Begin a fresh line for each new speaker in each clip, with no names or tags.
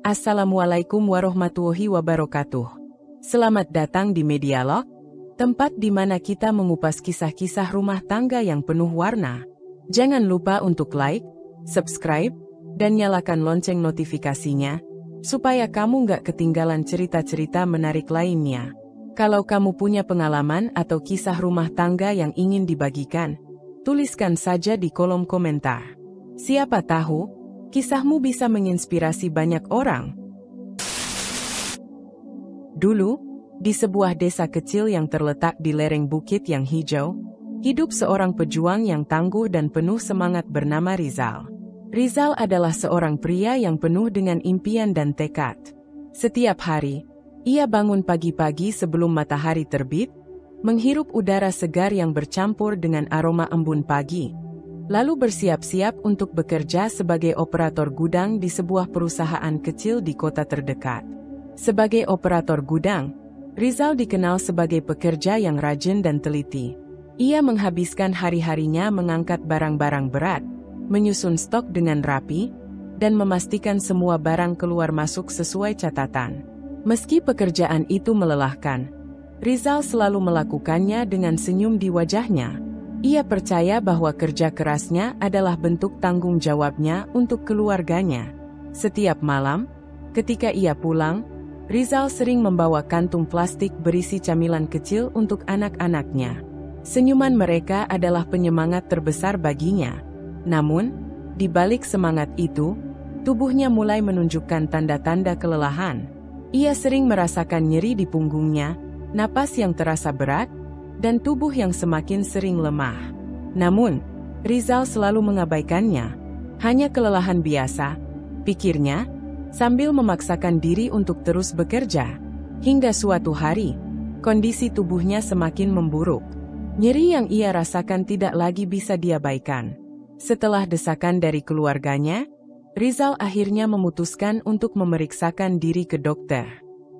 Assalamualaikum warahmatullahi wabarakatuh. Selamat datang di Medialog, tempat di mana kita mengupas kisah-kisah rumah tangga yang penuh warna. Jangan lupa untuk like, subscribe, dan nyalakan lonceng notifikasinya, supaya kamu nggak ketinggalan cerita-cerita menarik lainnya. Kalau kamu punya pengalaman atau kisah rumah tangga yang ingin dibagikan, tuliskan saja di kolom komentar. Siapa tahu, kisahmu bisa menginspirasi banyak orang. Dulu, di sebuah desa kecil yang terletak di lereng bukit yang hijau, hidup seorang pejuang yang tangguh dan penuh semangat bernama Rizal. Rizal adalah seorang pria yang penuh dengan impian dan tekad. Setiap hari, ia bangun pagi-pagi sebelum matahari terbit, menghirup udara segar yang bercampur dengan aroma embun pagi, lalu bersiap-siap untuk bekerja sebagai operator gudang di sebuah perusahaan kecil di kota terdekat. Sebagai operator gudang, Rizal dikenal sebagai pekerja yang rajin dan teliti. Ia menghabiskan hari-harinya mengangkat barang-barang berat, menyusun stok dengan rapi, dan memastikan semua barang keluar masuk sesuai catatan. Meski pekerjaan itu melelahkan, Rizal selalu melakukannya dengan senyum di wajahnya. Ia percaya bahwa kerja kerasnya adalah bentuk tanggung jawabnya untuk keluarganya. Setiap malam, ketika ia pulang, Rizal sering membawa kantung plastik berisi camilan kecil untuk anak-anaknya. Senyuman mereka adalah penyemangat terbesar baginya. Namun, di balik semangat itu, tubuhnya mulai menunjukkan tanda-tanda kelelahan. Ia sering merasakan nyeri di punggungnya, napas yang terasa berat, dan tubuh yang semakin sering lemah. Namun, Rizal selalu mengabaikannya. Hanya kelelahan biasa, pikirnya, sambil memaksakan diri untuk terus bekerja. Hingga suatu hari, kondisi tubuhnya semakin memburuk. Nyeri yang ia rasakan tidak lagi bisa diabaikan. Setelah desakan dari keluarganya, Rizal akhirnya memutuskan untuk memeriksakan diri ke dokter.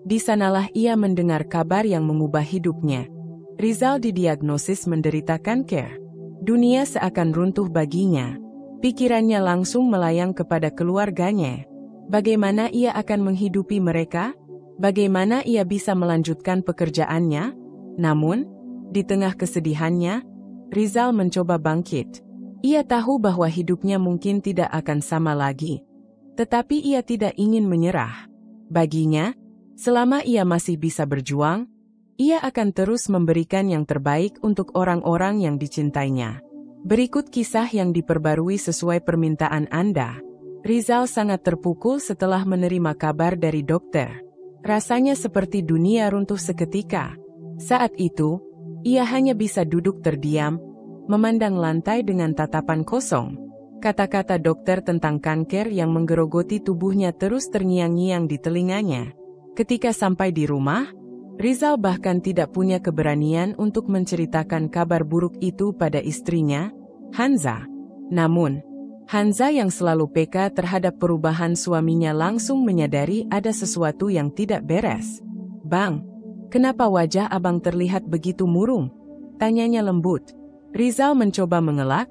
Di sanalah ia mendengar kabar yang mengubah hidupnya. Rizal didiagnosis menderita kanker. Dunia seakan runtuh baginya. Pikirannya langsung melayang kepada keluarganya. Bagaimana ia akan menghidupi mereka? Bagaimana ia bisa melanjutkan pekerjaannya? Namun, di tengah kesedihannya, Rizal mencoba bangkit. Ia tahu bahwa hidupnya mungkin tidak akan sama lagi. Tetapi ia tidak ingin menyerah. Baginya, selama ia masih bisa berjuang, ia akan terus memberikan yang terbaik untuk orang-orang yang dicintainya. Berikut kisah yang diperbarui sesuai permintaan Anda. Rizal sangat terpukul setelah menerima kabar dari dokter. Rasanya seperti dunia runtuh seketika. Saat itu, ia hanya bisa duduk terdiam, memandang lantai dengan tatapan kosong. Kata-kata dokter tentang kanker yang menggerogoti tubuhnya terus terngiang-ngiang di telinganya. Ketika sampai di rumah, Rizal bahkan tidak punya keberanian untuk menceritakan kabar buruk itu pada istrinya, Hanza. Namun, Hanza yang selalu peka terhadap perubahan suaminya langsung menyadari ada sesuatu yang tidak beres. "Bang, kenapa wajah abang terlihat begitu murung?" tanyanya lembut. Rizal mencoba mengelak,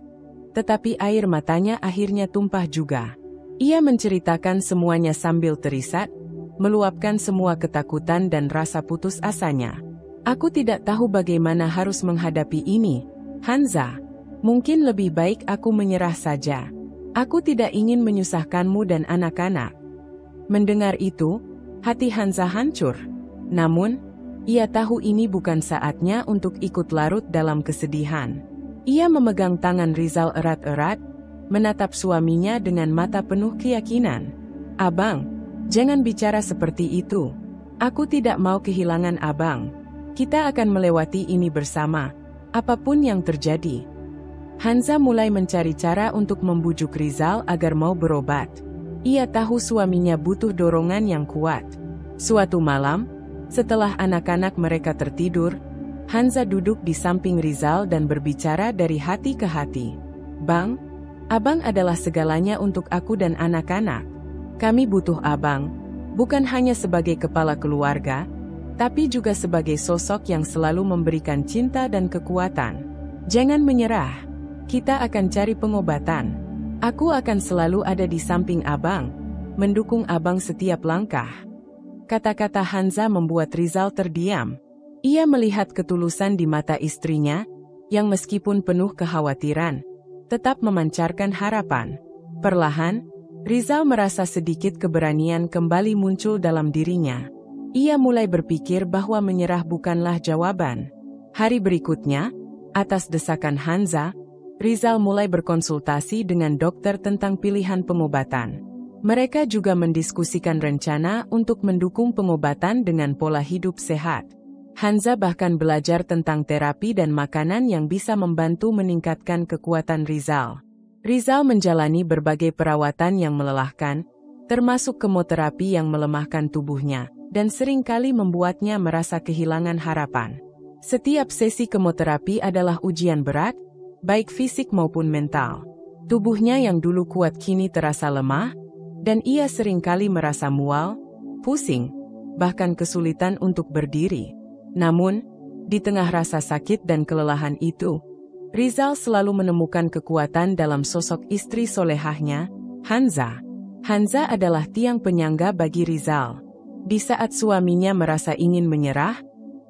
tetapi air matanya akhirnya tumpah juga. Ia menceritakan semuanya sambil terisak, meluapkan semua ketakutan dan rasa putus asanya. "Aku tidak tahu bagaimana harus menghadapi ini, Hanza. Mungkin lebih baik aku menyerah saja. Aku tidak ingin menyusahkanmu dan anak-anak." Mendengar itu, hati Hanza hancur. Namun, ia tahu ini bukan saatnya untuk ikut larut dalam kesedihan. Ia memegang tangan Rizal erat-erat, menatap suaminya dengan mata penuh keyakinan. "Abang, jangan bicara seperti itu. Aku tidak mau kehilangan abang. Kita akan melewati ini bersama, apapun yang terjadi." Hanza mulai mencari cara untuk membujuk Rizal agar mau berobat. Ia tahu suaminya butuh dorongan yang kuat. Suatu malam, setelah anak-anak mereka tertidur, Hanza duduk di samping Rizal dan berbicara dari hati ke hati. "Bang, abang adalah segalanya untuk aku dan anak-anak. Kami butuh abang, bukan hanya sebagai kepala keluarga, tapi juga sebagai sosok yang selalu memberikan cinta dan kekuatan. Jangan menyerah, kita akan cari pengobatan. Aku akan selalu ada di samping abang." mendukung abang setiap langkah. Kata-kata Hanza membuat Rizal terdiam. Ia melihat ketulusan di mata istrinya, yang meskipun penuh kekhawatiran, tetap memancarkan harapan. Perlahan, Rizal merasa sedikit keberanian kembali muncul dalam dirinya. Ia mulai berpikir bahwa menyerah bukanlah jawaban. Hari berikutnya, atas desakan Hanza, Rizal mulai berkonsultasi dengan dokter tentang pilihan pengobatan. Mereka juga mendiskusikan rencana untuk mendukung pengobatan dengan pola hidup sehat. Hanza bahkan belajar tentang terapi dan makanan yang bisa membantu meningkatkan kekuatan Rizal. Rizal menjalani berbagai perawatan yang melelahkan, termasuk kemoterapi yang melemahkan tubuhnya, dan seringkali membuatnya merasa kehilangan harapan. Setiap sesi kemoterapi adalah ujian berat, baik fisik maupun mental. Tubuhnya yang dulu kuat kini terasa lemah, dan ia seringkali merasa mual, pusing, bahkan kesulitan untuk berdiri. Namun, di tengah rasa sakit dan kelelahan itu, Rizal selalu menemukan kekuatan dalam sosok istri solehahnya, Hanza. Hanza adalah tiang penyangga bagi Rizal. Di saat suaminya merasa ingin menyerah,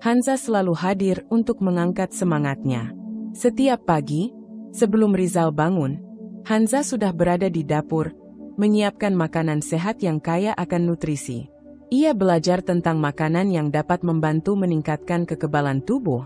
Hanza selalu hadir untuk mengangkat semangatnya. Setiap pagi, sebelum Rizal bangun, Hanza sudah berada di dapur, menyiapkan makanan sehat yang kaya akan nutrisi. Ia belajar tentang makanan yang dapat membantu meningkatkan kekebalan tubuh,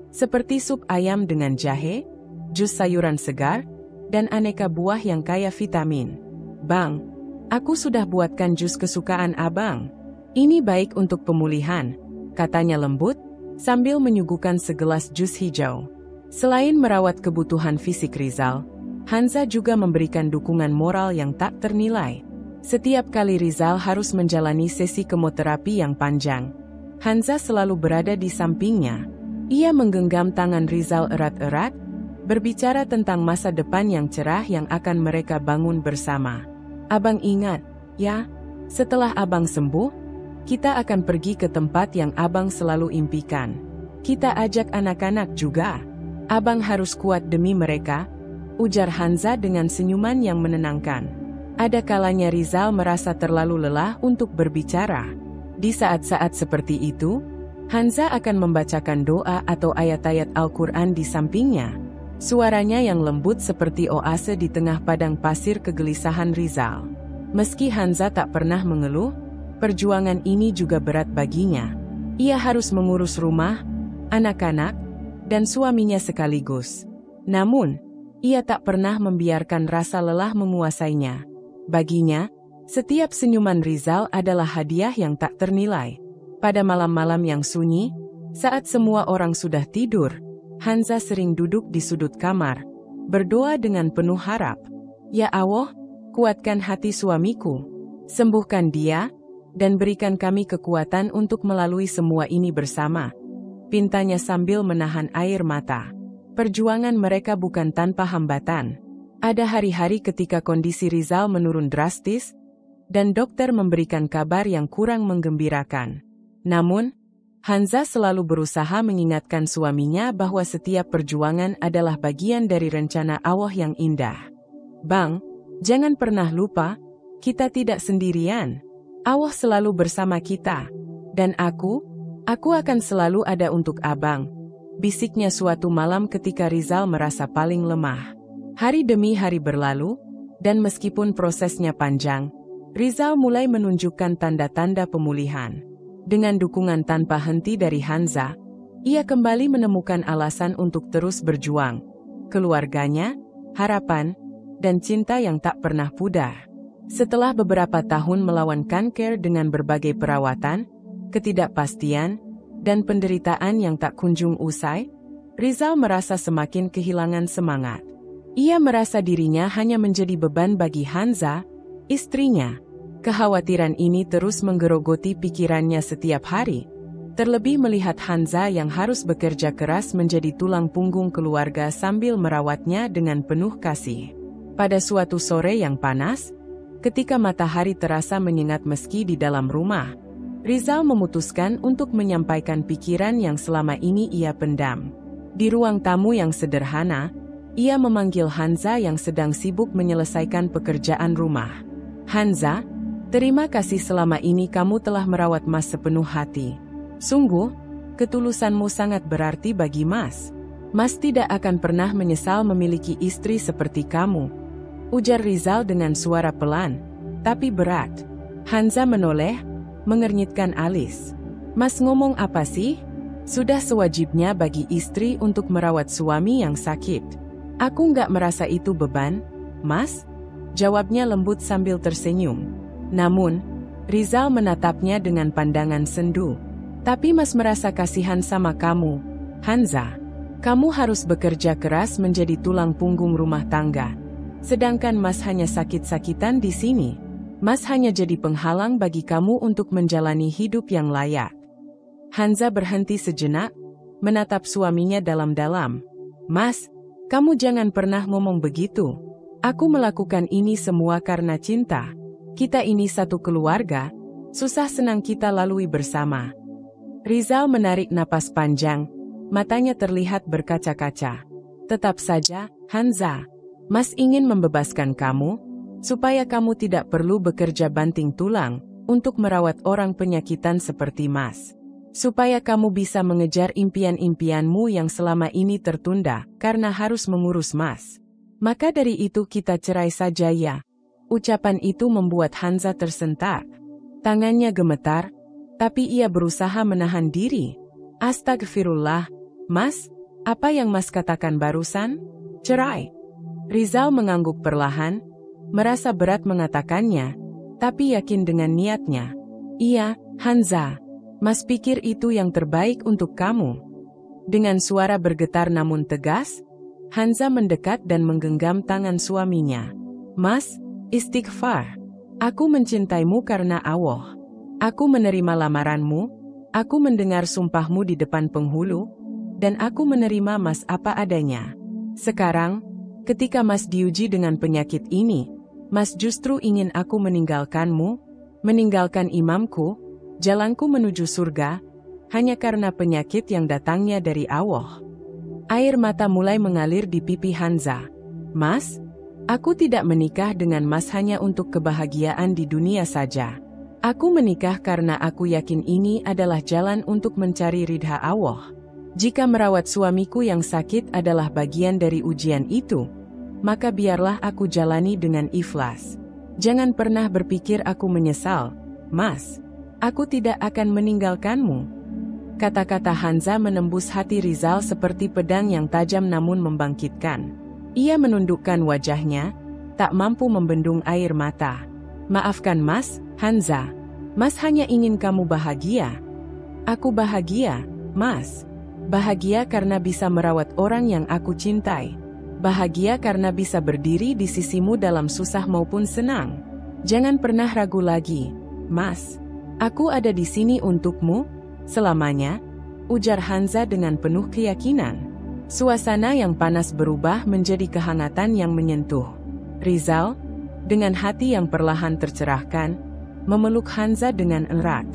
seperti sup ayam dengan jahe, jus sayuran segar, dan aneka buah yang kaya vitamin. "Bang, aku sudah buatkan jus kesukaan abang. Ini baik untuk pemulihan," katanya lembut, sambil menyuguhkan segelas jus hijau. Selain merawat kebutuhan fisik Rizal, Hanza juga memberikan dukungan moral yang tak ternilai. Setiap kali Rizal harus menjalani sesi kemoterapi yang panjang, Hanza selalu berada di sampingnya. Ia menggenggam tangan Rizal erat-erat, berbicara tentang masa depan yang cerah yang akan mereka bangun bersama. "Abang ingat, ya, setelah abang sembuh, kita akan pergi ke tempat yang abang selalu impikan. Kita ajak anak-anak juga. Abang harus kuat demi mereka," ujar Hanza dengan senyuman yang menenangkan. Ada kalanya Rizal merasa terlalu lelah untuk berbicara. Di saat-saat seperti itu, Hanza akan membacakan doa atau ayat-ayat Al-Quran di sampingnya. Suaranya yang lembut seperti oase di tengah padang pasir kegelisahan Rizal. Meski Hanza tak pernah mengeluh, perjuangan ini juga berat baginya. Ia harus mengurus rumah, anak-anak, dan suaminya sekaligus. Namun, ia tak pernah membiarkan rasa lelah menguasainya. Baginya, setiap senyuman Rizal adalah hadiah yang tak ternilai. Pada malam-malam yang sunyi, saat semua orang sudah tidur, Hanza sering duduk di sudut kamar, berdoa dengan penuh harap. "Ya Allah, kuatkan hati suamiku, sembuhkan dia, dan berikan kami kekuatan untuk melalui semua ini bersama," pintanya sambil menahan air mata. Perjuangan mereka bukan tanpa hambatan. Ada hari-hari ketika kondisi Rizal menurun drastis, dan dokter memberikan kabar yang kurang menggembirakan. Namun, Hanza selalu berusaha mengingatkan suaminya bahwa setiap perjuangan adalah bagian dari rencana Allah yang indah. "Bang, jangan pernah lupa, kita tidak sendirian. Allah selalu bersama kita. Dan aku akan selalu ada untuk abang," bisiknya suatu malam ketika Rizal merasa paling lemah. Hari demi hari berlalu, dan meskipun prosesnya panjang, Rizal mulai menunjukkan tanda-tanda pemulihan. Dengan dukungan tanpa henti dari Hanza, ia kembali menemukan alasan untuk terus berjuang. Keluarganya, harapan, dan cinta yang tak pernah pudar. Setelah beberapa tahun melawan kanker dengan berbagai perawatan, ketidakpastian, dan penderitaan yang tak kunjung usai, Rizal merasa semakin kehilangan semangat. Ia merasa dirinya hanya menjadi beban bagi Hanza, istrinya. Kekhawatiran ini terus menggerogoti pikirannya setiap hari, terlebih melihat Hanza yang harus bekerja keras menjadi tulang punggung keluarga sambil merawatnya dengan penuh kasih. Pada suatu sore yang panas, ketika matahari terasa menyengat meski di dalam rumah, Rizal memutuskan untuk menyampaikan pikiran yang selama ini ia pendam. Di ruang tamu yang sederhana, ia memanggil Hanza yang sedang sibuk menyelesaikan pekerjaan rumah. "Hanza, Terima kasih selama ini kamu telah merawat Mas sepenuh hati. Sungguh, ketulusanmu sangat berarti bagi Mas. Mas tidak akan pernah menyesal memiliki istri seperti kamu, ujar Rizal dengan suara pelan, tapi berat. Hanza menoleh, mengernyitkan alis. Mas ngomong apa sih? Sudah sewajibnya bagi istri untuk merawat suami yang sakit. Aku nggak merasa itu beban, Mas, jawabnya lembut sambil tersenyum. Namun, Rizal menatapnya dengan pandangan sendu. Tapi Mas merasa kasihan sama kamu, Hanza. Kamu harus bekerja keras menjadi tulang punggung rumah tangga. Sedangkan Mas hanya sakit-sakitan di sini. Mas hanya jadi penghalang bagi kamu untuk menjalani hidup yang layak. Hanza berhenti sejenak, menatap suaminya dalam-dalam. Mas, kamu jangan pernah ngomong begitu. Aku melakukan ini semua karena cinta. Kita ini satu keluarga, susah senang kita lalui bersama. Rizal menarik napas panjang, matanya terlihat berkaca-kaca. Tetap saja, Hanza, Mas ingin membebaskan kamu, supaya kamu tidak perlu bekerja banting tulang untuk merawat orang penyakitan seperti Mas. Supaya kamu bisa mengejar impian-impianmu yang selama ini tertunda karena harus mengurus Mas. Maka dari itu kita cerai saja ya. Ucapan itu membuat Hanza tersentak. Tangannya gemetar, tapi ia berusaha menahan diri. Astagfirullah, Mas, apa yang Mas katakan barusan? Cerai. Rizal mengangguk perlahan, merasa berat mengatakannya, tapi yakin dengan niatnya. Iya, Hanza, Mas pikir itu yang terbaik untuk kamu. Dengan suara bergetar namun tegas, Hanza mendekat dan menggenggam tangan suaminya. Mas, istighfar. Aku mencintaimu karena Allah. Aku menerima lamaranmu, aku mendengar sumpahmu di depan penghulu, dan aku menerima Mas apa adanya. Sekarang, ketika Mas diuji dengan penyakit ini, Mas justru ingin aku meninggalkanmu, meninggalkan imamku, jalanku menuju surga, hanya karena penyakit yang datangnya dari Allah. Air mata mulai mengalir di pipi Hanza. Mas, aku tidak menikah dengan Mas hanya untuk kebahagiaan di dunia saja. Aku menikah karena aku yakin ini adalah jalan untuk mencari ridha Allah. Jika merawat suamiku yang sakit adalah bagian dari ujian itu, maka biarlah aku jalani dengan ikhlas. Jangan pernah berpikir aku menyesal, Mas. Aku tidak akan meninggalkanmu. Kata-kata Hanza menembus hati Rizal seperti pedang yang tajam namun membangkitkan. Ia menundukkan wajahnya, tak mampu membendung air mata. Maafkan Mas, Hanza. Mas hanya ingin kamu bahagia. Aku bahagia, Mas. Bahagia karena bisa merawat orang yang aku cintai. Bahagia karena bisa berdiri di sisimu dalam susah maupun senang. Jangan pernah ragu lagi, Mas. Aku ada di sini untukmu, selamanya, ujar Hanza dengan penuh keyakinan. Suasana yang panas berubah menjadi kehangatan yang menyentuh. Rizal, dengan hati yang perlahan tercerahkan, memeluk Hanza dengan erat.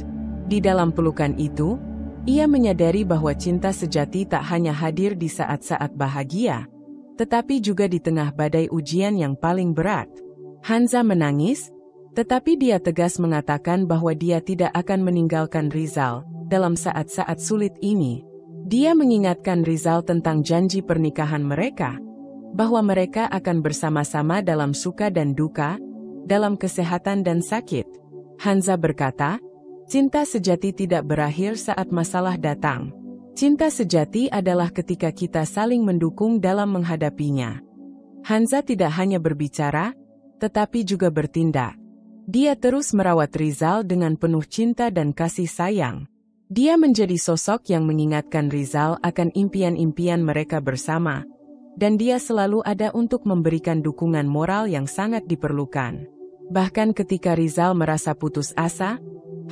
Di dalam pelukan itu, ia menyadari bahwa cinta sejati tak hanya hadir di saat-saat bahagia, tetapi juga di tengah badai ujian yang paling berat. Hanza menangis, tetapi dia tegas mengatakan bahwa dia tidak akan meninggalkan Rizal dalam saat-saat sulit ini. Dia mengingatkan Rizal tentang janji pernikahan mereka, bahwa mereka akan bersama-sama dalam suka dan duka, dalam kesehatan dan sakit. Hanza berkata, cinta sejati tidak berakhir saat masalah datang. Cinta sejati adalah ketika kita saling mendukung dalam menghadapinya. Hanza tidak hanya berbicara, tetapi juga bertindak. Dia terus merawat Rizal dengan penuh cinta dan kasih sayang. Dia menjadi sosok yang mengingatkan Rizal akan impian-impian mereka bersama, dan dia selalu ada untuk memberikan dukungan moral yang sangat diperlukan. Bahkan ketika Rizal merasa putus asa,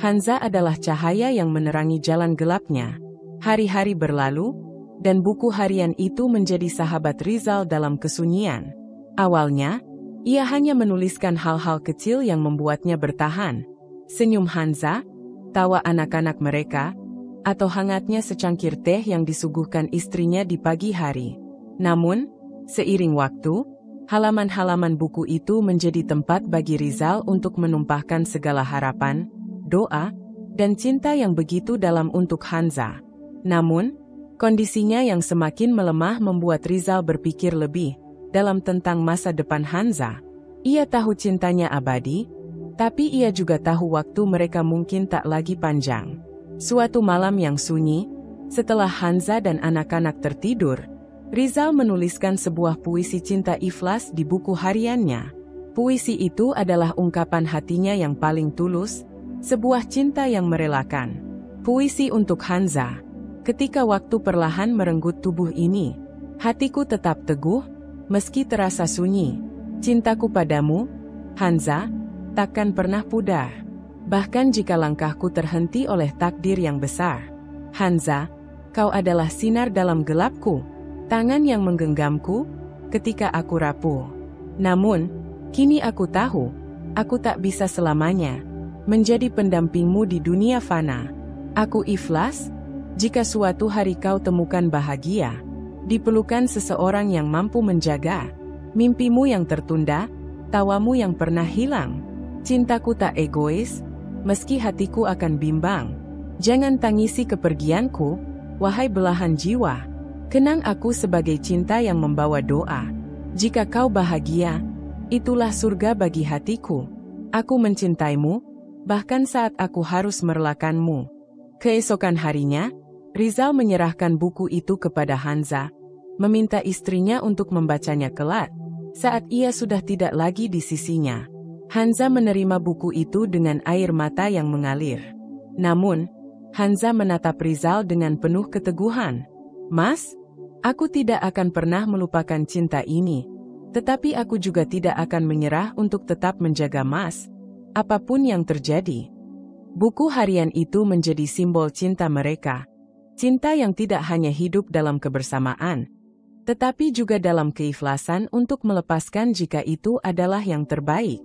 Hanza adalah cahaya yang menerangi jalan gelapnya. Hari-hari berlalu, dan buku harian itu menjadi sahabat Rizal dalam kesunyian. Awalnya, ia hanya menuliskan hal-hal kecil yang membuatnya bertahan. Senyum Hanza, tawa anak-anak mereka, atau hangatnya secangkir teh yang disuguhkan istrinya di pagi hari. Namun, seiring waktu, Halaman-halaman buku itu menjadi tempat bagi Rizal untuk menumpahkan segala harapan, doa, dan cinta yang begitu dalam untuk Hanza. Namun, kondisinya yang semakin melemah membuat Rizal berpikir lebih dalam tentang masa depan Hanza. Ia tahu cintanya abadi, tapi ia juga tahu waktu mereka mungkin tak lagi panjang. Suatu malam yang sunyi, setelah Hanza dan anak-anak tertidur, Rizal menuliskan sebuah puisi cinta ikhlas di buku hariannya. Puisi itu adalah ungkapan hatinya yang paling tulus, sebuah cinta yang merelakan. Puisi untuk Hanza. Ketika waktu perlahan merenggut tubuh ini, hatiku tetap teguh, meski terasa sunyi. Cintaku padamu, Hanza, takkan pernah pudar. Bahkan jika langkahku terhenti oleh takdir yang besar. Hanza, kau adalah sinar dalam gelapku, tangan yang menggenggamku ketika aku rapuh. Namun, kini aku tahu, aku tak bisa selamanya menjadi pendampingmu di dunia fana. Aku ikhlas, jika suatu hari kau temukan bahagia, dipelukan seseorang yang mampu menjaga mimpimu yang tertunda, tawamu yang pernah hilang. Cintaku tak egois, meski hatiku akan bimbang. Jangan tangisi kepergianku, wahai belahan jiwa. Kenang aku sebagai cinta yang membawa doa. Jika kau bahagia, itulah surga bagi hatiku. Aku mencintaimu, bahkan saat aku harus merelakanmu. Keesokan harinya, Rizal menyerahkan buku itu kepada Hanza, meminta istrinya untuk membacanya kelak, saat ia sudah tidak lagi di sisinya. Hanza menerima buku itu dengan air mata yang mengalir. Namun, Hanza menatap Rizal dengan penuh keteguhan. Mas, aku tidak akan pernah melupakan cinta ini, tetapi aku juga tidak akan menyerah untuk tetap menjaga Mas, apapun yang terjadi. Buku harian itu menjadi simbol cinta mereka. Cinta yang tidak hanya hidup dalam kebersamaan, tetapi juga dalam keikhlasan untuk melepaskan jika itu adalah yang terbaik.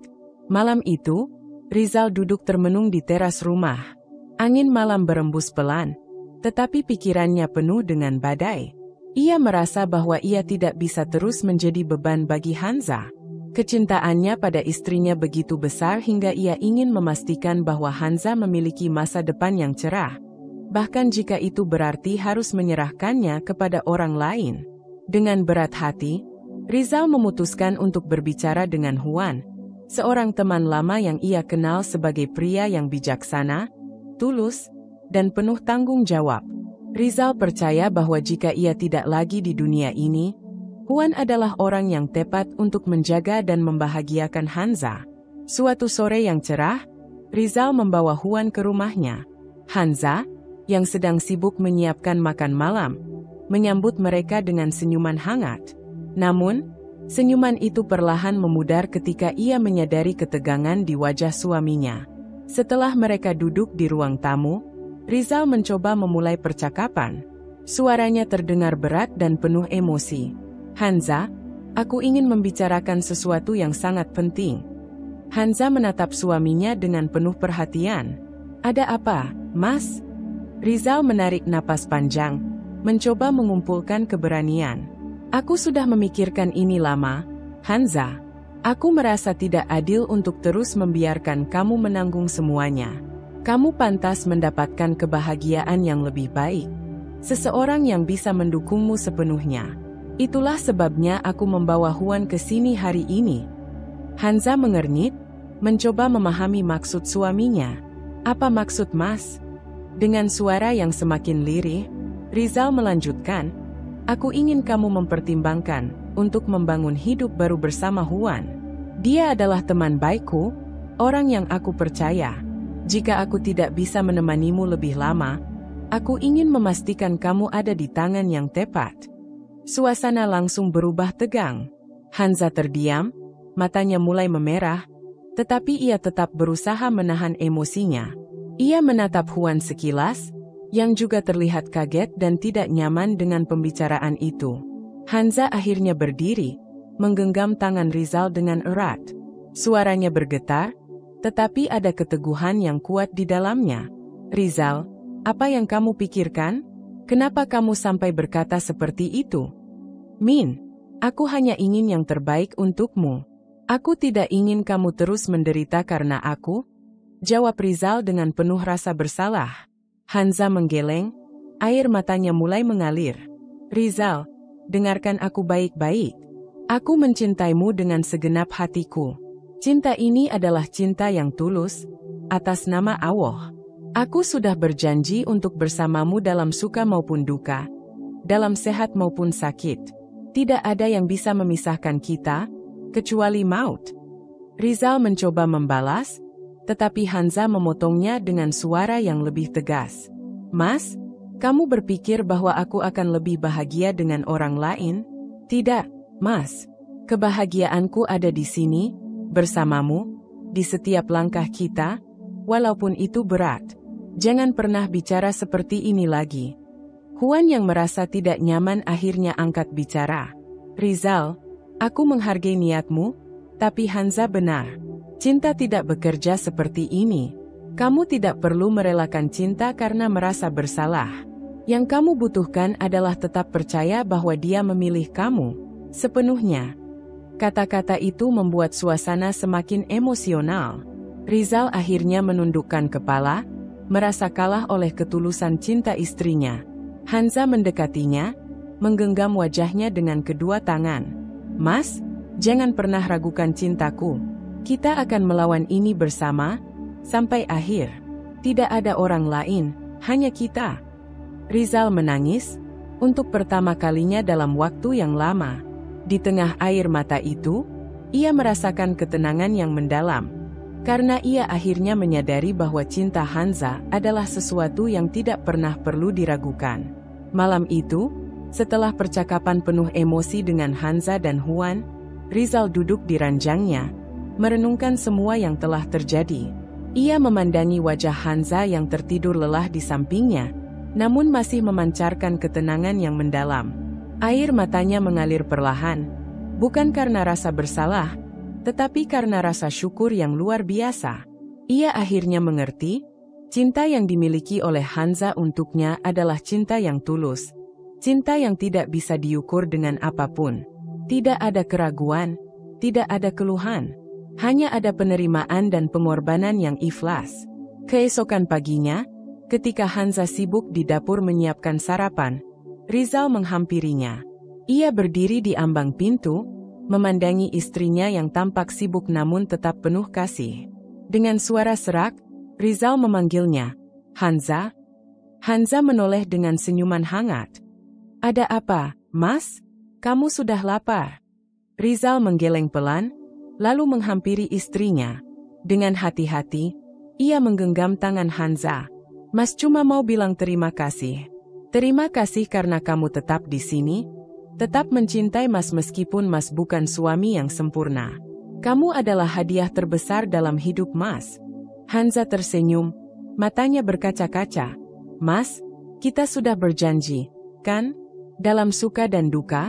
Malam itu, Rizal duduk termenung di teras rumah. Angin malam berembus pelan, tetapi pikirannya penuh dengan badai. Ia merasa bahwa ia tidak bisa terus menjadi beban bagi Hanza. Kecintaannya pada istrinya begitu besar hingga ia ingin memastikan bahwa Hanza memiliki masa depan yang cerah. Bahkan jika itu berarti harus menyerahkannya kepada orang lain. Dengan berat hati, Rizal memutuskan untuk berbicara dengan Huan, seorang teman lama yang ia kenal sebagai pria yang bijaksana, tulus, dan penuh tanggung jawab. Rizal percaya bahwa jika ia tidak lagi di dunia ini, Huan adalah orang yang tepat untuk menjaga dan membahagiakan Hanza. Suatu sore yang cerah, Rizal membawa Huan ke rumahnya. Hanza, yang sedang sibuk menyiapkan makan malam, menyambut mereka dengan senyuman hangat. Namun, senyuman itu perlahan memudar ketika ia menyadari ketegangan di wajah suaminya. Setelah mereka duduk di ruang tamu, Rizal mencoba memulai percakapan. Suaranya terdengar berat dan penuh emosi. Hanza, aku ingin membicarakan sesuatu yang sangat penting. Hanza menatap suaminya dengan penuh perhatian. Ada apa, Mas? Rizal menarik napas panjang, mencoba mengumpulkan keberanian. Aku sudah memikirkan ini lama, Hanza. Aku merasa tidak adil untuk terus membiarkan kamu menanggung semuanya. Kamu pantas mendapatkan kebahagiaan yang lebih baik. Seseorang yang bisa mendukungmu sepenuhnya. Itulah sebabnya aku membawa Huan ke sini hari ini. Hanza mengernyit, mencoba memahami maksud suaminya. Apa maksud Mas? Dengan suara yang semakin lirih, Rizal melanjutkan, aku ingin kamu mempertimbangkan untuk membangun hidup baru bersama Huan. Dia adalah teman baikku, orang yang aku percaya. Jika aku tidak bisa menemanimu lebih lama, aku ingin memastikan kamu ada di tangan yang tepat. Suasana langsung berubah tegang. Hanza terdiam, matanya mulai memerah, tetapi ia tetap berusaha menahan emosinya. Ia menatap Huan sekilas, yang juga terlihat kaget dan tidak nyaman dengan pembicaraan itu. Hanza akhirnya berdiri, menggenggam tangan Rizal dengan erat. Suaranya bergetar, tetapi ada keteguhan yang kuat di dalamnya. Rizal, apa yang kamu pikirkan? Kenapa kamu sampai berkata seperti itu? Min, Aku hanya ingin yang terbaik untukmu. Aku tidak ingin kamu terus menderita karena aku, jawab Rizal dengan penuh rasa bersalah. Hanza menggeleng, air matanya mulai mengalir. Rizal, dengarkan aku baik-baik. Aku mencintaimu dengan segenap hatiku. Cinta ini adalah cinta yang tulus, atas nama Allah. Aku sudah berjanji untuk bersamamu dalam suka maupun duka, dalam sehat maupun sakit. Tidak ada yang bisa memisahkan kita, kecuali maut. Rizal mencoba membalas, tetapi Hanza memotongnya dengan suara yang lebih tegas. Mas, kamu berpikir bahwa aku akan lebih bahagia dengan orang lain? Tidak, Mas. Kebahagiaanku ada di sini, bersamamu, di setiap langkah kita, walaupun itu berat. Jangan pernah bicara seperti ini lagi. Huan yang merasa tidak nyaman akhirnya angkat bicara. Rizal, aku menghargai niatmu, tapi Hanza benar. Cinta tidak bekerja seperti ini. Kamu tidak perlu merelakan cinta karena merasa bersalah. Yang kamu butuhkan adalah tetap percaya bahwa dia memilih kamu sepenuhnya. Kata-kata itu membuat suasana semakin emosional. Rizal akhirnya menundukkan kepala, merasa kalah oleh ketulusan cinta istrinya. Hanza mendekatinya, menggenggam wajahnya dengan kedua tangan. Mas, jangan pernah ragukan cintaku. Kita akan melawan ini bersama, sampai akhir. Tidak ada orang lain, hanya kita. Rizal menangis, untuk pertama kalinya dalam waktu yang lama. Di tengah air mata itu, ia merasakan ketenangan yang mendalam. Karena ia akhirnya menyadari bahwa cinta Hanza adalah sesuatu yang tidak pernah perlu diragukan. Malam itu, setelah percakapan penuh emosi dengan Hanza dan Huan, Rizal duduk di ranjangnya, merenungkan semua yang telah terjadi. Ia memandangi wajah Hanza yang tertidur lelah di sampingnya, namun masih memancarkan ketenangan yang mendalam. Air matanya mengalir perlahan, bukan karena rasa bersalah, tetapi karena rasa syukur yang luar biasa. Ia akhirnya mengerti, cinta yang dimiliki oleh Hanza untuknya adalah cinta yang tulus. Cinta yang tidak bisa diukur dengan apapun. Tidak ada keraguan, tidak ada keluhan. Hanya ada penerimaan dan pengorbanan yang ikhlas. Keesokan paginya, ketika Hanza sibuk di dapur menyiapkan sarapan, Rizal menghampirinya. Ia berdiri di ambang pintu, memandangi istrinya yang tampak sibuk namun tetap penuh kasih. Dengan suara serak, Rizal memanggilnya, Hanza. Hanza menoleh dengan senyuman hangat. Ada apa, Mas? Kamu sudah lapar? Rizal menggeleng pelan, lalu menghampiri istrinya. Dengan hati-hati, ia menggenggam tangan Hanza. Mas cuma mau bilang terima kasih. Terima kasih karena kamu tetap di sini, tetap mencintai Mas meskipun Mas bukan suami yang sempurna. Kamu adalah hadiah terbesar dalam hidup Mas. Hanza tersenyum, matanya berkaca-kaca. Mas, kita sudah berjanji, kan? Dalam suka dan duka,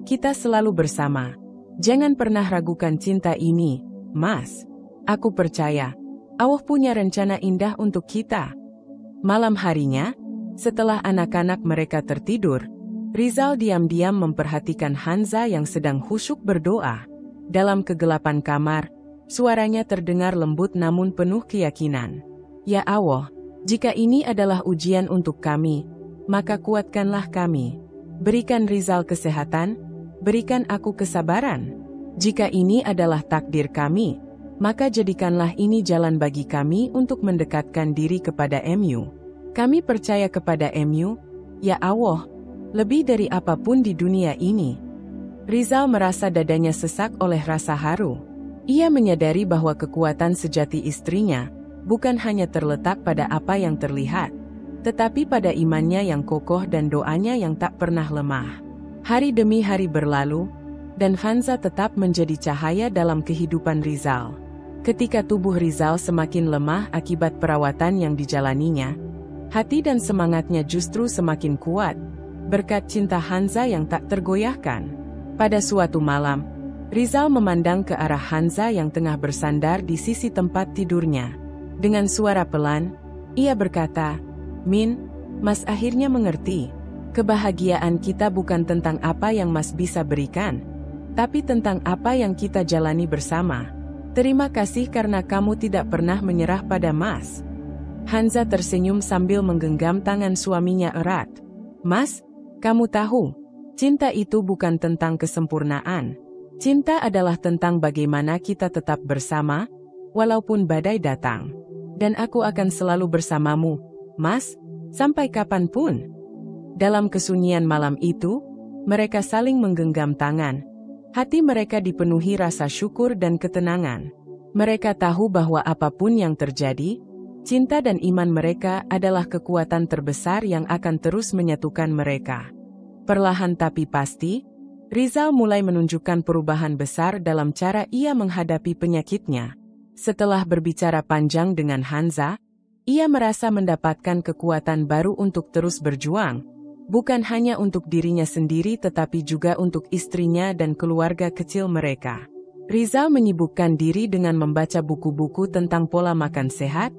kita selalu bersama. Jangan pernah ragukan cinta ini, Mas. Aku percaya, Allah punya rencana indah untuk kita. Malam harinya, setelah anak-anak mereka tertidur, Rizal diam-diam memperhatikan Hanza yang sedang khusyuk berdoa. Dalam kegelapan kamar, suaranya terdengar lembut namun penuh keyakinan. Ya Allah, jika ini adalah ujian untuk kami, maka kuatkanlah kami. Berikan Rizal kesehatan, berikan aku kesabaran. Jika ini adalah takdir kami, maka jadikanlah ini jalan bagi kami untuk mendekatkan diri kepada MU. Kami percaya kepada MU, ya Allah, lebih dari apapun di dunia ini. Rizal merasa dadanya sesak oleh rasa haru. Ia menyadari bahwa kekuatan sejati istrinya bukan hanya terletak pada apa yang terlihat, tetapi pada imannya yang kokoh dan doanya yang tak pernah lemah. Hari demi hari berlalu, dan Hanza tetap menjadi cahaya dalam kehidupan Rizal. Ketika tubuh Rizal semakin lemah akibat perawatan yang dijalaninya, hati dan semangatnya justru semakin kuat, berkat cinta Hanza yang tak tergoyahkan. Pada suatu malam, Rizal memandang ke arah Hanza yang tengah bersandar di sisi tempat tidurnya. Dengan suara pelan, ia berkata, Min, Mas akhirnya mengerti. Kebahagiaan kita bukan tentang apa yang Mas bisa berikan, tapi tentang apa yang kita jalani bersama. Terima kasih karena kamu tidak pernah menyerah pada Mas. Hansa tersenyum sambil menggenggam tangan suaminya erat. Mas, kamu tahu, cinta itu bukan tentang kesempurnaan. Cinta adalah tentang bagaimana kita tetap bersama, walaupun badai datang. Dan aku akan selalu bersamamu, Mas, sampai kapanpun. Dalam kesunyian malam itu, mereka saling menggenggam tangan. Hati mereka dipenuhi rasa syukur dan ketenangan. Mereka tahu bahwa apapun yang terjadi, cinta dan iman mereka adalah kekuatan terbesar yang akan terus menyatukan mereka. Perlahan tapi pasti, Rizal mulai menunjukkan perubahan besar dalam cara ia menghadapi penyakitnya. Setelah berbicara panjang dengan Hansa, ia merasa mendapatkan kekuatan baru untuk terus berjuang. Bukan hanya untuk dirinya sendiri tetapi juga untuk istrinya dan keluarga kecil mereka. Rizal menyibukkan diri dengan membaca buku-buku tentang pola makan sehat,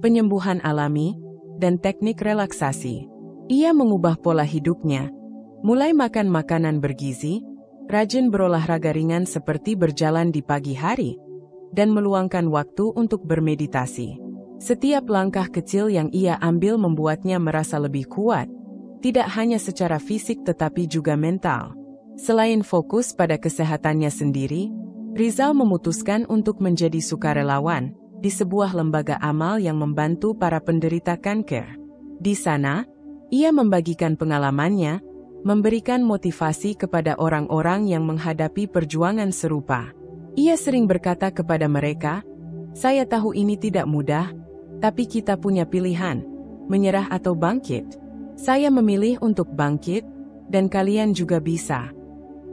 penyembuhan alami, dan teknik relaksasi. Ia mengubah pola hidupnya, mulai makan makanan bergizi, rajin berolahraga ringan seperti berjalan di pagi hari, dan meluangkan waktu untuk bermeditasi. Setiap langkah kecil yang ia ambil membuatnya merasa lebih kuat, tidak hanya secara fisik tetapi juga mental. Selain fokus pada kesehatannya sendiri, Rizal memutuskan untuk menjadi sukarelawan di sebuah lembaga amal yang membantu para penderita kanker. Di sana, ia membagikan pengalamannya, memberikan motivasi kepada orang-orang yang menghadapi perjuangan serupa. Ia sering berkata kepada mereka, "Saya tahu ini tidak mudah, tapi kita punya pilihan, menyerah atau bangkit. Saya memilih untuk bangkit, dan kalian juga bisa."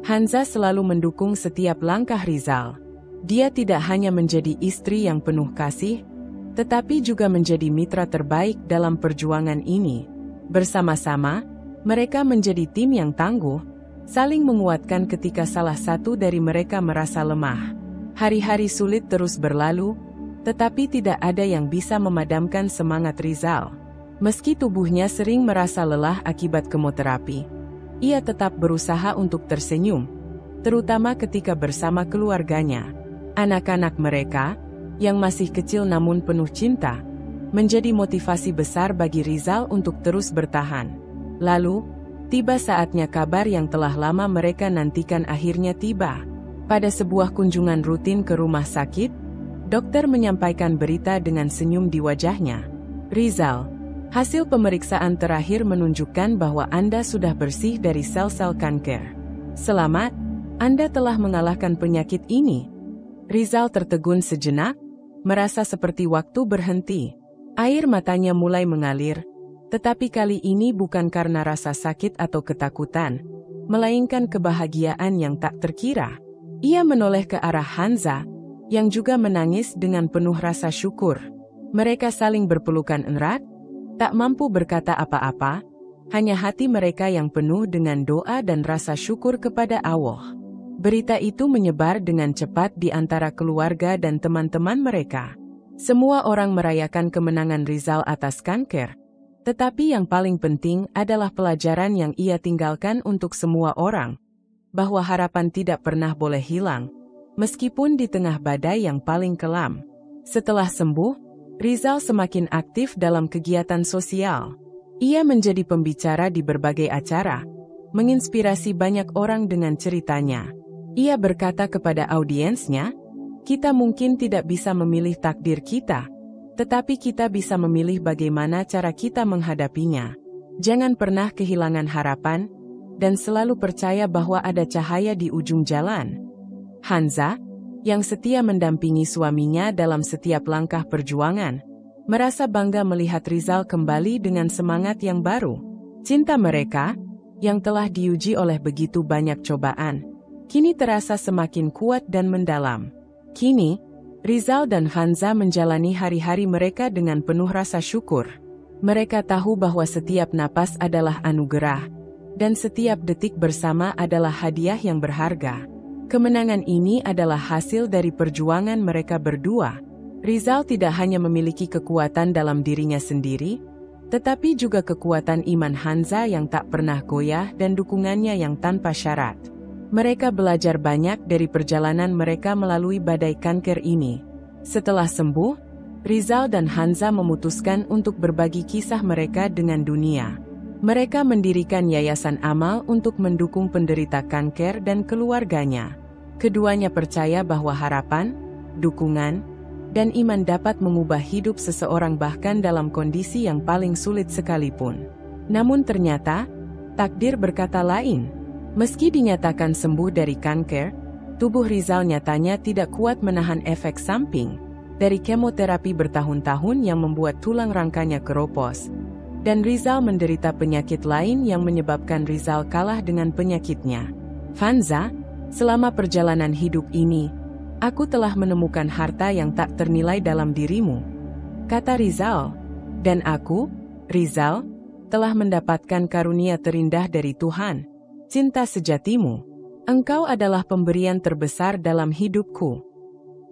Hansa selalu mendukung setiap langkah Rizal. Dia tidak hanya menjadi istri yang penuh kasih, tetapi juga menjadi mitra terbaik dalam perjuangan ini. Bersama-sama, mereka menjadi tim yang tangguh, saling menguatkan ketika salah satu dari mereka merasa lemah. Hari-hari sulit terus berlalu, tetapi tidak ada yang bisa memadamkan semangat Rizal. Meski tubuhnya sering merasa lelah akibat kemoterapi, ia tetap berusaha untuk tersenyum, terutama ketika bersama keluarganya. Anak-anak mereka, yang masih kecil namun penuh cinta, menjadi motivasi besar bagi Rizal untuk terus bertahan. Lalu, tiba saatnya kabar yang telah lama mereka nantikan akhirnya tiba. Pada sebuah kunjungan rutin ke rumah sakit, dokter menyampaikan berita dengan senyum di wajahnya. "Rizal, hasil pemeriksaan terakhir menunjukkan bahwa Anda sudah bersih dari sel-sel kanker. Selamat, Anda telah mengalahkan penyakit ini." Rizal tertegun sejenak, merasa seperti waktu berhenti. Air matanya mulai mengalir, tetapi kali ini bukan karena rasa sakit atau ketakutan, melainkan kebahagiaan yang tak terkira. Ia menoleh ke arah Hansa, yang juga menangis dengan penuh rasa syukur. Mereka saling berpelukan erat, tak mampu berkata apa-apa, hanya hati mereka yang penuh dengan doa dan rasa syukur kepada Allah. Berita itu menyebar dengan cepat di antara keluarga dan teman-teman mereka. Semua orang merayakan kemenangan Rizal atas kanker, tetapi yang paling penting adalah pelajaran yang ia tinggalkan untuk semua orang, bahwa harapan tidak pernah boleh hilang, meskipun di tengah badai yang paling kelam. Setelah sembuh, Rizal semakin aktif dalam kegiatan sosial. Ia menjadi pembicara di berbagai acara, menginspirasi banyak orang dengan ceritanya. Ia berkata kepada audiensnya, "Kita mungkin tidak bisa memilih takdir kita, tetapi kita bisa memilih bagaimana cara kita menghadapinya. Jangan pernah kehilangan harapan, dan selalu percaya bahwa ada cahaya di ujung jalan." Hansa, yang setia mendampingi suaminya dalam setiap langkah perjuangan, merasa bangga melihat Rizal kembali dengan semangat yang baru. Cinta mereka, yang telah diuji oleh begitu banyak cobaan, kini terasa semakin kuat dan mendalam. Kini, Rizal dan Hansa menjalani hari-hari mereka dengan penuh rasa syukur. Mereka tahu bahwa setiap napas adalah anugerah, dan setiap detik bersama adalah hadiah yang berharga. Kemenangan ini adalah hasil dari perjuangan mereka berdua. Rizal tidak hanya memiliki kekuatan dalam dirinya sendiri, tetapi juga kekuatan iman Hansa yang tak pernah goyah dan dukungannya yang tanpa syarat. Mereka belajar banyak dari perjalanan mereka melalui badai kanker ini. Setelah sembuh, Rizal dan Hanza memutuskan untuk berbagi kisah mereka dengan dunia. Mereka mendirikan yayasan amal untuk mendukung penderita kanker dan keluarganya. Keduanya percaya bahwa harapan, dukungan, dan iman dapat mengubah hidup seseorang bahkan dalam kondisi yang paling sulit sekalipun. Namun ternyata, takdir berkata lain. Meski dinyatakan sembuh dari kanker, tubuh Rizal nyatanya tidak kuat menahan efek samping dari kemoterapi bertahun-tahun yang membuat tulang rangkanya keropos. Dan Rizal menderita penyakit lain yang menyebabkan Rizal kalah dengan penyakitnya. Hanza, selama perjalanan hidup ini, aku telah menemukan harta yang tak ternilai dalam dirimu, kata Rizal. Dan aku, Rizal, telah mendapatkan karunia terindah dari Tuhan, cinta sejatimu. Engkau adalah pemberian terbesar dalam hidupku,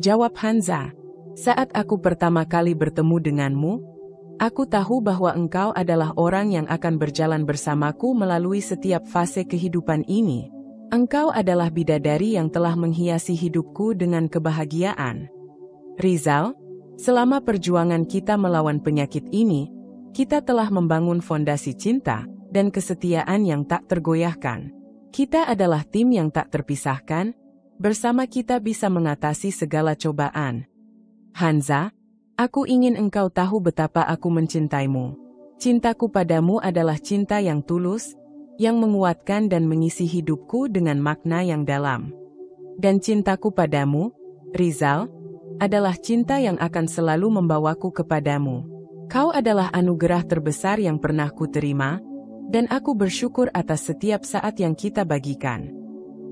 jawab Hanza. Saat aku pertama kali bertemu denganmu, aku tahu bahwa engkau adalah orang yang akan berjalan bersamaku melalui setiap fase kehidupan ini. Engkau adalah bidadari yang telah menghiasi hidupku dengan kebahagiaan. Rizal, selama perjuangan kita melawan penyakit ini, kita telah membangun fondasi cinta dan kesetiaan yang tak tergoyahkan. Kita adalah tim yang tak terpisahkan, bersama kita bisa mengatasi segala cobaan. Hanza, aku ingin engkau tahu betapa aku mencintaimu. Cintaku padamu adalah cinta yang tulus, yang menguatkan dan mengisi hidupku dengan makna yang dalam. Dan cintaku padamu, Rizal, adalah cinta yang akan selalu membawaku kepadamu. Kau adalah anugerah terbesar yang pernah kuterima, dan aku bersyukur atas setiap saat yang kita bagikan.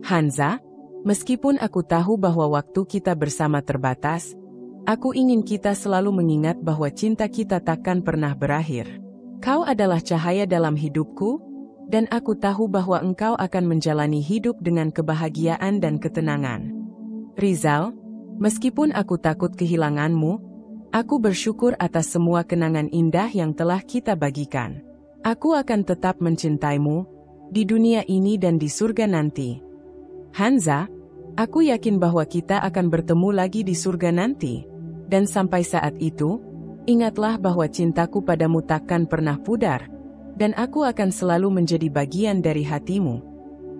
Hanza, meskipun aku tahu bahwa waktu kita bersama terbatas, aku ingin kita selalu mengingat bahwa cinta kita takkan pernah berakhir. Kau adalah cahaya dalam hidupku, dan aku tahu bahwa engkau akan menjalani hidup dengan kebahagiaan dan ketenangan. Rizal, meskipun aku takut kehilanganmu, aku bersyukur atas semua kenangan indah yang telah kita bagikan. Aku akan tetap mencintaimu, di dunia ini dan di surga nanti. Hanza, aku yakin bahwa kita akan bertemu lagi di surga nanti. Dan sampai saat itu, ingatlah bahwa cintaku padamu takkan pernah pudar, dan aku akan selalu menjadi bagian dari hatimu.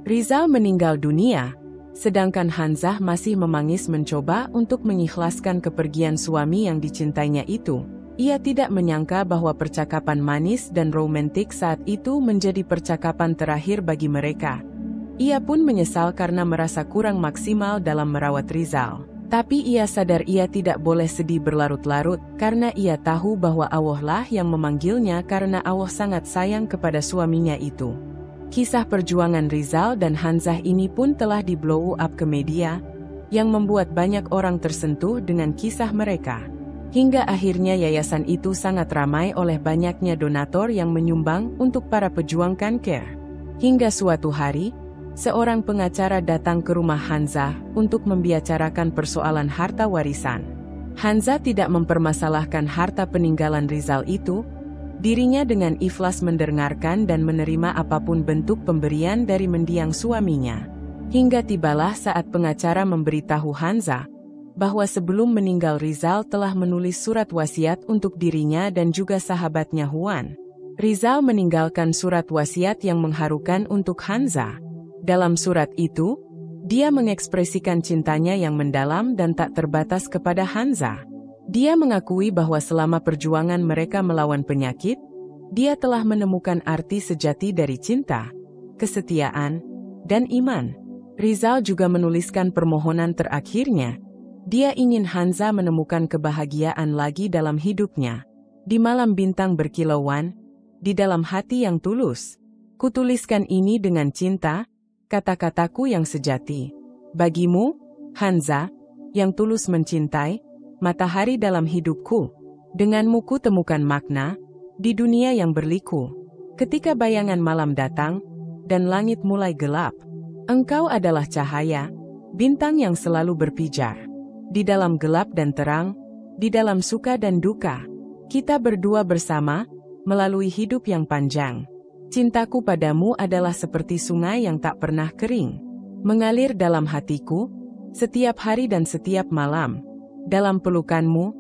Rizal meninggal dunia, sedangkan Hanzah masih memangis mencoba untuk mengikhlaskan kepergian suami yang dicintainya itu. Ia tidak menyangka bahwa percakapan manis dan romantik saat itu menjadi percakapan terakhir bagi mereka. Ia pun menyesal karena merasa kurang maksimal dalam merawat Rizal. Tapi ia sadar ia tidak boleh sedih berlarut-larut, karena ia tahu bahwa Allah lah yang memanggilnya karena Allah sangat sayang kepada suaminya itu. Kisah perjuangan Rizal dan Hanzah ini pun telah di-blow up ke media, yang membuat banyak orang tersentuh dengan kisah mereka. Hingga akhirnya yayasan itu sangat ramai oleh banyaknya donatur yang menyumbang untuk para pejuang kanker. Hingga suatu hari, seorang pengacara datang ke rumah Hanzah untuk membicarakan persoalan harta warisan. Hanzah tidak mempermasalahkan harta peninggalan Rizal itu. Dirinya dengan ikhlas mendengarkan dan menerima apapun bentuk pemberian dari mendiang suaminya. Hingga tibalah saat pengacara memberitahu Hanzah bahwa sebelum meninggal Rizal telah menulis surat wasiat untuk dirinya dan juga sahabatnya Huan. Rizal meninggalkan surat wasiat yang mengharukan untuk Hanzah. Dalam surat itu, dia mengekspresikan cintanya yang mendalam dan tak terbatas kepada Hanzah. Dia mengakui bahwa selama perjuangan mereka melawan penyakit, dia telah menemukan arti sejati dari cinta, kesetiaan, dan iman. Rizal juga menuliskan permohonan terakhirnya. Dia ingin Hanzah menemukan kebahagiaan lagi dalam hidupnya. Di malam bintang berkilauan, di dalam hati yang tulus. Kutuliskan ini dengan cinta, kata-kataku yang sejati. Bagimu, Hanzah, yang tulus mencintai, matahari dalam hidupku. Denganmu ku temukan makna, di dunia yang berliku. Ketika bayangan malam datang, dan langit mulai gelap, engkau adalah cahaya, bintang yang selalu berpijar. Di dalam gelap dan terang, di dalam suka dan duka, kita berdua bersama, melalui hidup yang panjang. Cintaku padamu adalah seperti sungai yang tak pernah kering. mengalir dalam hatiku, setiap hari dan setiap malam. Dalam pelukanmu,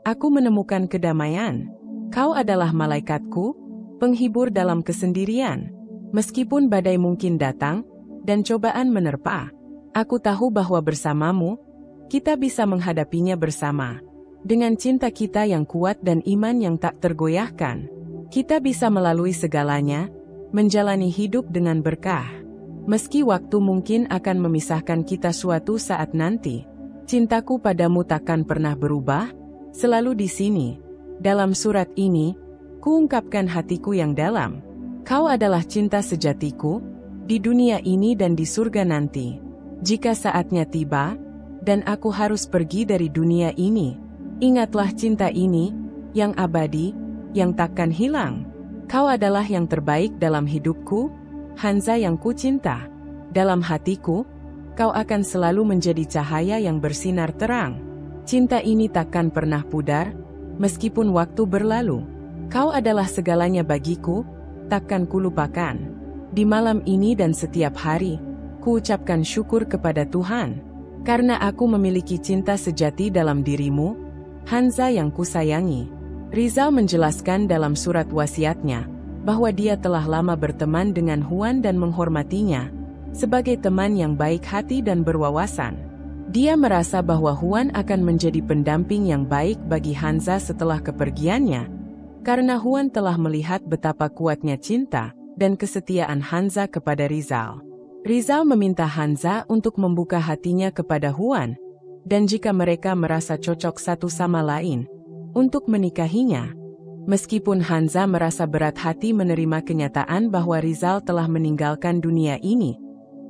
aku menemukan kedamaian. Kau adalah malaikatku, penghibur dalam kesendirian. Meskipun badai mungkin datang, dan cobaan menerpa, aku tahu bahwa bersamamu, kita bisa menghadapinya bersama. Dengan cinta kita yang kuat dan iman yang tak tergoyahkan, kita bisa melalui segalanya, menjalani hidup dengan berkah. Meski waktu mungkin akan memisahkan kita suatu saat nanti, cintaku padamu takkan pernah berubah, selalu di sini. Dalam surat ini, kuungkapkan hatiku yang dalam. Kau adalah cinta sejatiku, di dunia ini dan di surga nanti. Jika saatnya tiba, dan aku harus pergi dari dunia ini, ingatlah cinta ini, yang abadi, yang takkan hilang. Kau adalah yang terbaik dalam hidupku, Hanza yang ku cinta. Dalam hatiku, kau akan selalu menjadi cahaya yang bersinar terang. Cinta ini takkan pernah pudar, meskipun waktu berlalu. Kau adalah segalanya bagiku, takkan kulupakan. Di malam ini dan setiap hari, ku ucapkan syukur kepada Tuhan, karena aku memiliki cinta sejati dalam dirimu, Hanza yang kusayangi. Rizal menjelaskan dalam surat wasiatnya, bahwa dia telah lama berteman dengan Huan dan menghormatinya, sebagai teman yang baik hati dan berwawasan. Dia merasa bahwa Huan akan menjadi pendamping yang baik bagi Hanza setelah kepergiannya, karena Huan telah melihat betapa kuatnya cinta dan kesetiaan Hanza kepada Rizal. Rizal meminta Hanza untuk membuka hatinya kepada Huan, dan jika mereka merasa cocok satu sama lain, untuk menikahinya. Meskipun Hanza merasa berat hati menerima kenyataan bahwa Rizal telah meninggalkan dunia ini,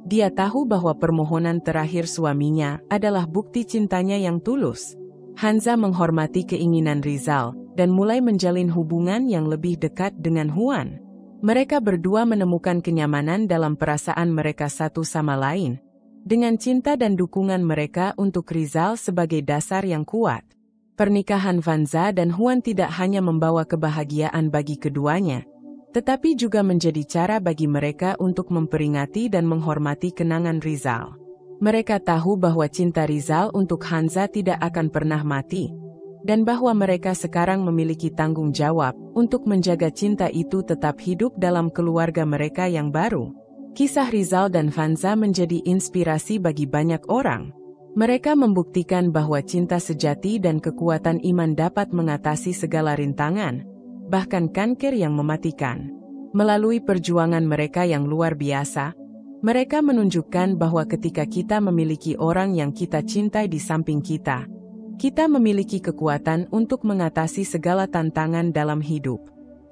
dia tahu bahwa permohonan terakhir suaminya adalah bukti cintanya yang tulus. Hanza menghormati keinginan Rizal, dan mulai menjalin hubungan yang lebih dekat dengan Huan. Mereka berdua menemukan kenyamanan dalam perasaan mereka satu sama lain, dengan cinta dan dukungan mereka untuk Rizal sebagai dasar yang kuat. Pernikahan Hanza dan Huan tidak hanya membawa kebahagiaan bagi keduanya, tetapi juga menjadi cara bagi mereka untuk memperingati dan menghormati kenangan Rizal. Mereka tahu bahwa cinta Rizal untuk Hanza tidak akan pernah mati, dan bahwa mereka sekarang memiliki tanggung jawab untuk menjaga cinta itu tetap hidup dalam keluarga mereka yang baru. Kisah Rizal dan Hanza menjadi inspirasi bagi banyak orang. Mereka membuktikan bahwa cinta sejati dan kekuatan iman dapat mengatasi segala rintangan, bahkan kanker yang mematikan. Melalui perjuangan mereka yang luar biasa, mereka menunjukkan bahwa ketika kita memiliki orang yang kita cintai di samping kita, kita memiliki kekuatan untuk mengatasi segala tantangan dalam hidup.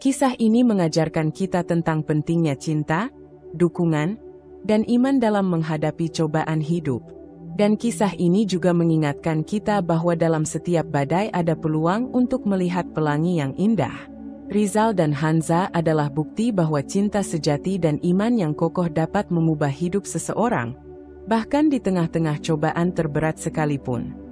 Kisah ini mengajarkan kita tentang pentingnya cinta, dukungan, dan iman dalam menghadapi cobaan hidup. Dan kisah ini juga mengingatkan kita bahwa dalam setiap badai ada peluang untuk melihat pelangi yang indah. Rizal dan Hanza adalah bukti bahwa cinta sejati dan iman yang kokoh dapat mengubah hidup seseorang, bahkan di tengah-tengah cobaan terberat sekalipun.